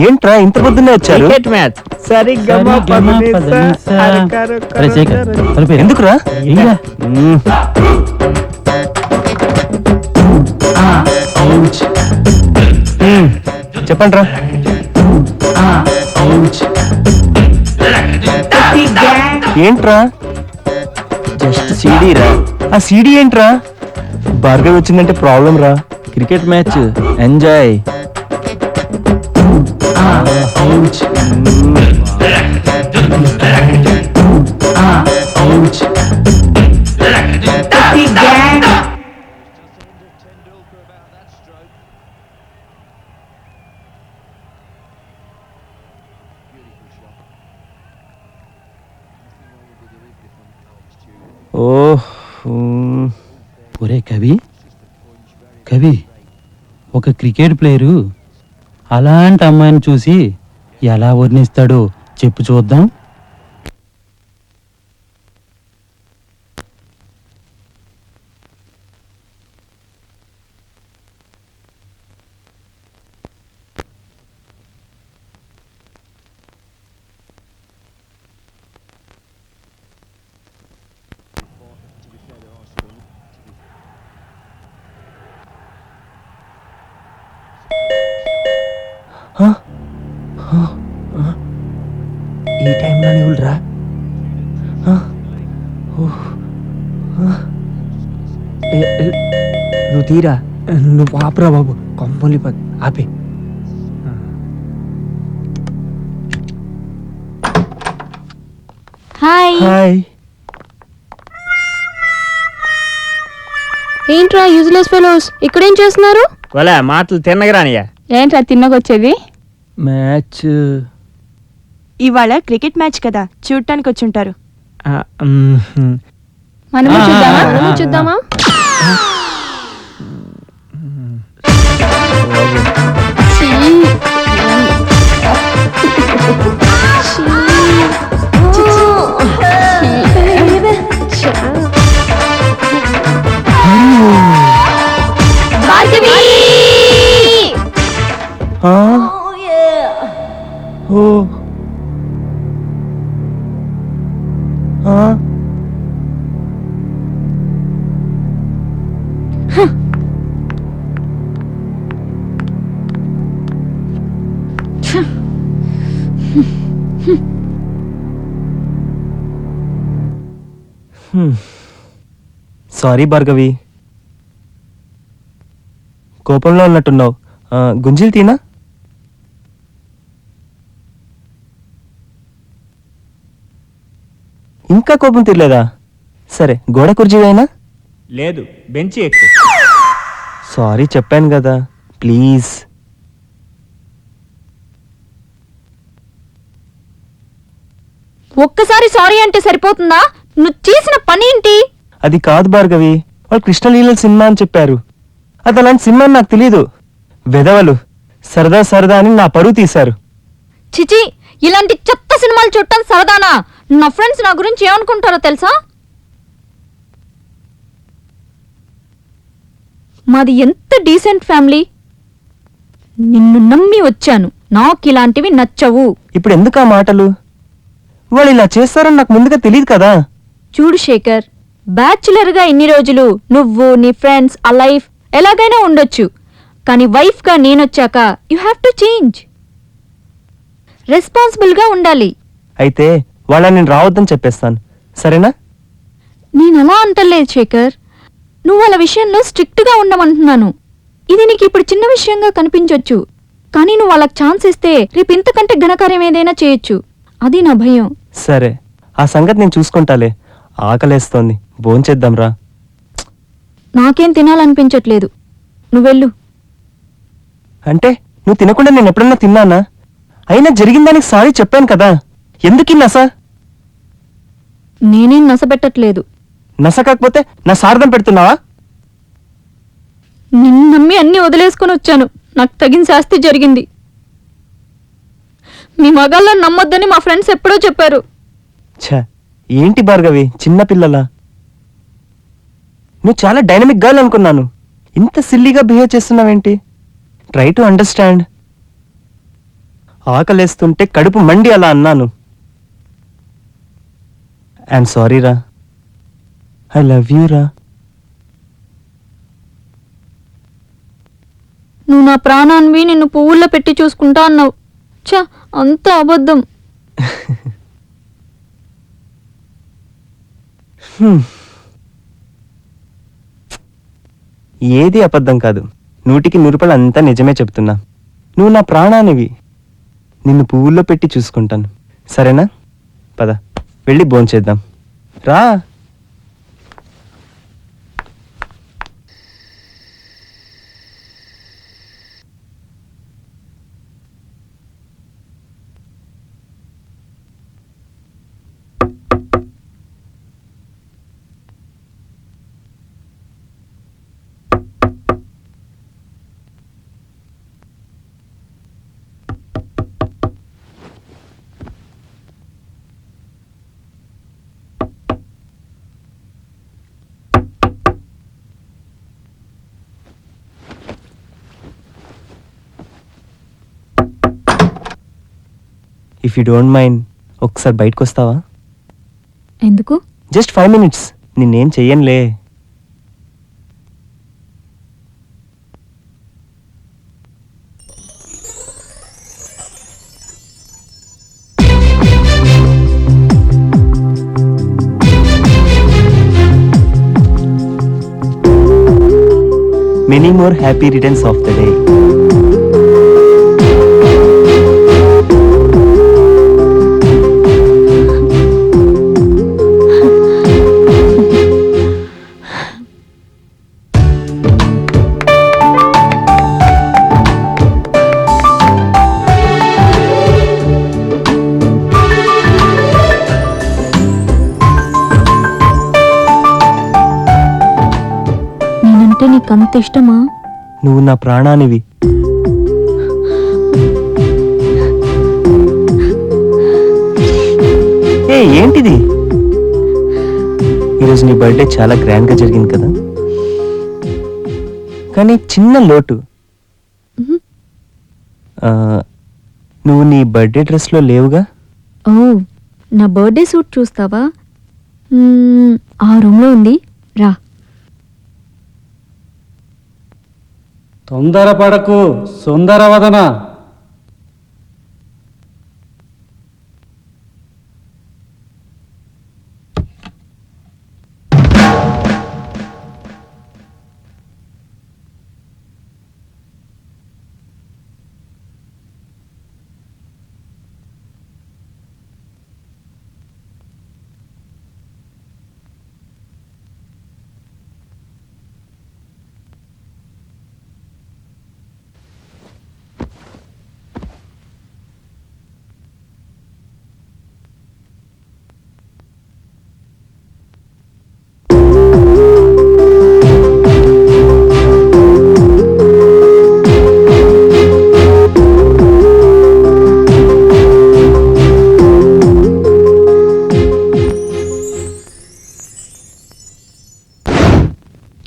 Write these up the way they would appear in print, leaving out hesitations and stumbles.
ఏంట్రా ఇంత పొద్దున్నే వచ్చారు? క్రికెట్ మ్యాచ్ సరిగ్గా ఎందుకురా? చెప్పండి రా. ఏంట్రా? జస్ట్ సీడీ రా. ఆ సీడీ ఏంట్రా? భార్గవి వచ్చిందంటే ప్రాబ్లం రా. Cricket match enjoy. ఒరే కవి, కవి, ఒక క్రికెట్ ప్లేయరు అలాంటి అమ్మాయిని చూసి ఎలా వర్ణిస్తాడో చెప్పు చూద్దాం. ఈ టైంలో నువ్వురా? నువ్వు తీరా, నువ్వు ఆపరా బాబు, కొంపలి ఆపే. హాయ్. హాయ్. ఏంట్రా యూజ్లెస్ ఫెలోస్, ఇక్కడేం చేస్తున్నారు? వాళ్ళ మాటలు తిన్నగరానియా. ఏంట్రా తిన్నగొచ్చేది? మ్యాచ్ ఇవాళ క్రికెట్ మ్యాచ్ కదా, చూడటానికి వచ్చుంటారు. మనము చూద్దామా? సారీ భార్గవి, కోపంలో ఉన్నట్టున్నావు. గుంజీలు తీనా? ఇంకా కోపం తీరలేదా? సరే, గోడ కుర్చీవైనా? లేదు, బెంచి ఎక్కువ. సారీ చెప్పాను కదా, ప్లీజ్. ఒక్కసారి సారీ అంటే సరిపోతుందా? నువ్వు చేసిన పని ఏంటి? అది కాదు భార్గవి, వాళ్ళు కృష్ణలీల సినిమా అని చెప్పారు. అది అలాంటి సినిమా అని నాకు తెలీదు. వెదవలు సరదా సరదా అని నా పరువు తీశారు. చిచి, ఇలాంటి చెత్త సినిమాలు చూడటం సరదానా? నా ఫ్రెండ్స్ నా గురించి ఏమనుకుంటారో తెలుసా? మాది ఎంత డీసెంట్ ఫ్యామిలీ. నిన్ను నమ్మి వచ్చాను, నాకు ఇలాంటివి నచ్చవు. ఇప్పుడు ఎందుకు ఆ మాటలు? వాళ్ళు ఇలా చేస్తారని నాకు ముందుగా తెలియదు కదా. చూడు శేఖర్, బ్యాచులర్గా ఇన్ని రోజులు నువ్వు నీ ఫ్రెండ్స్ ఆ లైఫ్ ఎలాగైనా ఉండొచ్చు, కానీ వైఫ్గా నేనొచ్చాక యు హ్యావ్ టు చేంజ్. రెస్పాన్సిబుల్గా ఉండాలి. అయితే వాళ్ళని నేను రావద్దని చెప్పేస్తాను, సరేనా? నేను అలా అంటలేదు శేఖర్, నువ్వు వాళ్ళ విషయంలో స్ట్రిక్ట్గా ఉండమంటున్నాను. ఇది నీకు ఇప్పుడు చిన్న విషయంగా కనిపించొచ్చు, కానీ నువ్వు వాళ్ళకి ఛాన్స్ ఇస్తే రేపు ఇంతకంటే ఘనకార్యం ఏదైనా చేయొచ్చు. అది నా భయం. సరే, ఆ సంగతి నేను చూసుకుంటాలే. ఆకలేస్తోంది, భోంచేద్దాం రా. నాకేం తినాలనిపించట్లేదు, నువ్వెళ్ళు. అంటే నువ్వు తినకుండా నేను ఎప్పుడన్నా తిన్నానా? అయినా జరిగిందానికి సారీ చెప్పాను కదా, ఎందుకు ఈ నస? నేనేం నసపెట్టట్లేదు. నస కాకపోతే నా సార్థం పెడుతున్నావా? నిన్ను నమ్మి అన్నీ వదిలేసుకొని వచ్చాను, నాకు తగిన శాస్తి జరిగింది. మీ మగాళ్ళని నమ్మొద్దని మా ఫ్రెండ్స్ ఎప్పుడో చెప్పారు. ఛ, ఏంటి భార్గవి చిన్నపిల్లలా? నువ్వు చాలా డైనమిక్ గర్ల్ అనుకున్నాను, ఇంత సిల్లీగా బిహేవ్ చేస్తున్నావేంటి? Try to understand. ఆకలేస్తుంటే కడుపు మండి అలా అన్నాను. ఐఎమ్ సారీ రా. ఐ లవ్ యూ రా. నువ్వు నా ప్రాణాన్వి, నిన్ను పువ్వుల్లో పెట్టి చూసుకుంటా అన్నావు. ఛ, అంత అబద్ధం. ఏది అబద్ధం కాదు, 100కి 100 అంతా నిజమే చెప్తున్నా. నువ్వు నా ప్రాణానివి, నిన్ను పువ్వుల్లో పెట్టి చూసుకుంటాను. సరేనా? పద వెళ్ళి భోంచేద్దాం రా. ఇఫ్ యూ డోంట్ మైండ్ ఒకసారి బయటకు వస్తావా? ఎందుకు? Just 5 minutes. నిన్నేం చెయ్యనులే. Many more happy returns of the day. నేనంటే నీకంత ఇష్టమా? నువ్వు నా ప్రాణానివి. ఏ ఏంటిది? ఈరోజు నీ బర్త్డే చాలా గ్రాండ్ గా జరిగింది కదా, కానీ చిన్న లోటు. మ్మ్. ఆ, నువ్వు నీ బర్త్డే డ్రెస్ లో లేవుగా. ఓ, నా బర్త్డే సూట్ చూస్తావా? ఆ రూమ్లో ఉంది, రా. తొందరపడకు సుందరవదన.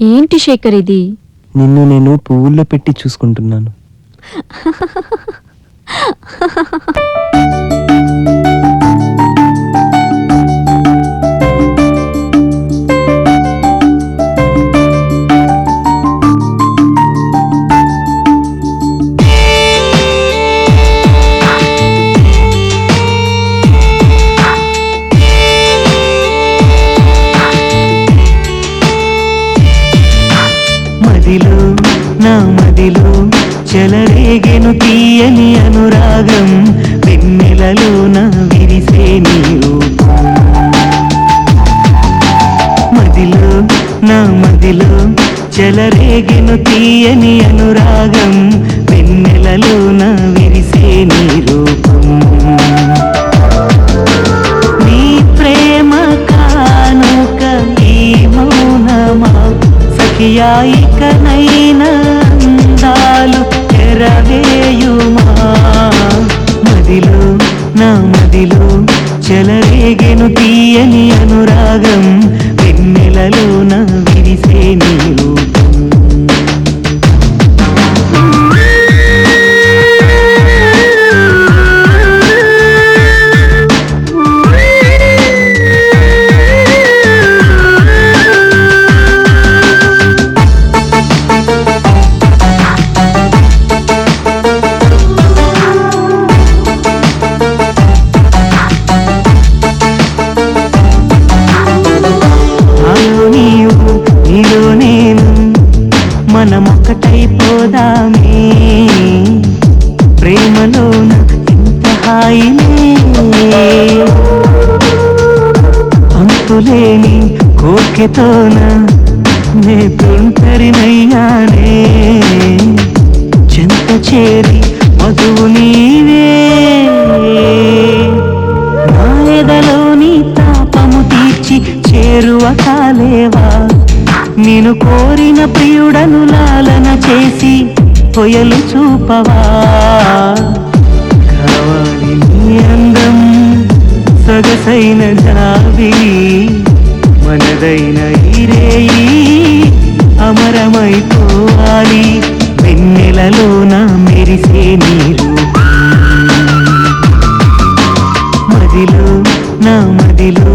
ఏంటి శేఖర్ ఇది? నిన్ను నేను పువ్వుల్లో పెట్టి చూసుకుంటున్నాను. మదిలో నా మదిలో చెలరేగెను తీయని అనురాగం, వెన్నెలలో నా విరిసే నీ రూపం. మదిలో నా మదిలో చెలరేగెను తీయని అనురాగం, వెన్నెలలో నా విరిసే నీ రూపం. నీ ప్రేమ కానుక ఈ మౌనమా సఖియాయికనైనా అందాలు తెరవేయుమా. మదిలో నా మదిలో చెలరేగెను తీయని అనురాగం, వెన్నెలలో నా విరిసే నీ రూపం. మనమొక్కటైపోదామే ప్రేమలోన ఇంత హాయిలే అంతులేని కోరికతోన నే తుంటరినయ్యానే చెంత చేరి మధువు నీవే నా ఎదలోని తాపము తీర్చి చేరువ కాలేవా నేను కోరిన ప్రియుడను లాలన చేసి పొయలు చూపవా కావాలి నీ అందం సొగసైన జాబి మనదైన ఈరేయి అమరమైపోవాలి వెన్నెలలోన మెరిసే నీరు మదిలో నా మదిలో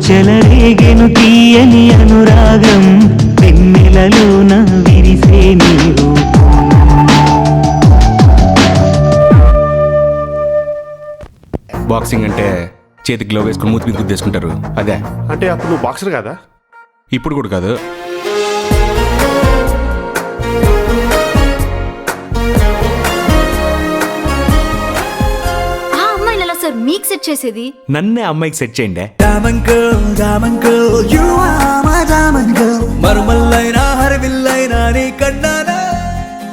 చెలరేగెను తీయని అనురాగం వెన్నెలలోన విరిసే నీరు బాక్సింగ్ అంటే చేతికి గ్లోవ్ వేసుకుని మూతి మీద గుద్దేసుకుంటారు అదే. అంటే అప్పుడు నువ్వు బాక్సర్ కదా? ఇప్పుడు కూడా కాదు. ఆ అమ్మాయిని ఎలా సార్ మీకు సెట్ చేసేది? నన్నే అమ్మాయికి సెట్ చేయండి.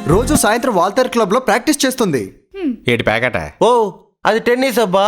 రోజు సాయంత్రం వాల్తేర్ క్లబ్ లో ప్రాక్టీస్ చేస్తుంది. ఏటి ప్యాకెట? ఓ అది టెన్నిస్ అబ్బా.